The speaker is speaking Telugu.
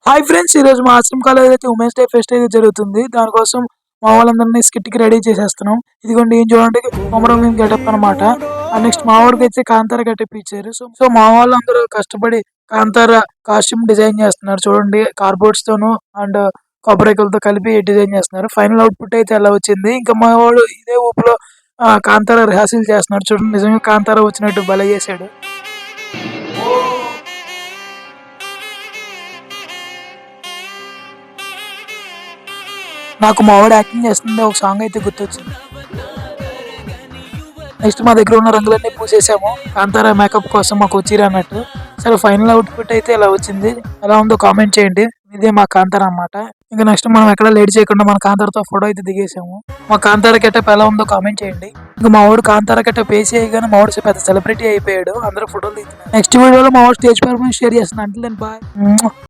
హాయ్ ఫ్రెండ్స్, ఈరోజు మా ఆశ్రమం కాలేజ్ అయితే ఉమెన్స్ డే ఫెస్ట్ అయితే జరుగుతుంది. దానికోసం మా వాళ్ళందరినీ స్కిట్ కి రెడీ చేసేస్తున్నాం. ఇదిగోండి ఏం చూడండి, కొమరం భీమ్ గెటప్ అనమాట. నెక్స్ట్ మా వాడికి అయితే కాంతార గెటప్ ఇచ్చారు. సో మా వాళ్ళందరూ కష్టపడి కాంతార కాస్ట్యూమ్ డిజైన్ చేస్తున్నారు. చూడండి, కార్డ్బోర్డ్స్ తోను అండ్ కొబ్బరికలతో కలిపి డిజైన్ చేస్తున్నారు. ఫైనల్ అవుట్పుట్ అయితే ఎలా వచ్చింది. ఇంకా మా వాడు ఇదే ఊపులో కాంతార రిహార్సల్ చేస్తున్నాడు. చూడండి, నిజంగా కాంతార వచ్చినట్టు భలే చేశాడు. నాకు మా వాడు యాక్టింగ్ చేస్తుంది ఒక సాంగ్ అయితే గుర్తొచ్చింది. నెక్స్ట్ మా దగ్గర ఉన్న రంగులన్నీ పూసేసాము కాంతారా మేకప్ కోసం, మాకు వచ్చిరా అన్నట్టు. సరే, ఫైనల్ అవుట్పుట్ అయితే ఇలా వచ్చింది. ఎలా ఉందో కామెంట్ చేయండి. ఇదే మా కాంతార అన్నమాట. ఇంకా నెక్స్ట్ మనం ఎక్కడ లేట్ చేయకుండా మన కాంతారతో ఫోటో అయితే దిగేసాము. మా కాంతార గెటప్ ఎలా ఉందో కామెంట్ చేయండి. ఇంకా మా వాడు కాంతార గెటప్ వేసి అయ్యగానే మా వాడు పెద్ద సెలబ్రిటీ అయిపోయాడు. అందరూ ఫోటోలు దిగుతున్నారు. నెక్స్ట్ వీడియోలో మా వాడు స్టేజ్ పర్ఫార్మెన్స్ షేర్ చేస్తున్నాను. అంటే బాయ్.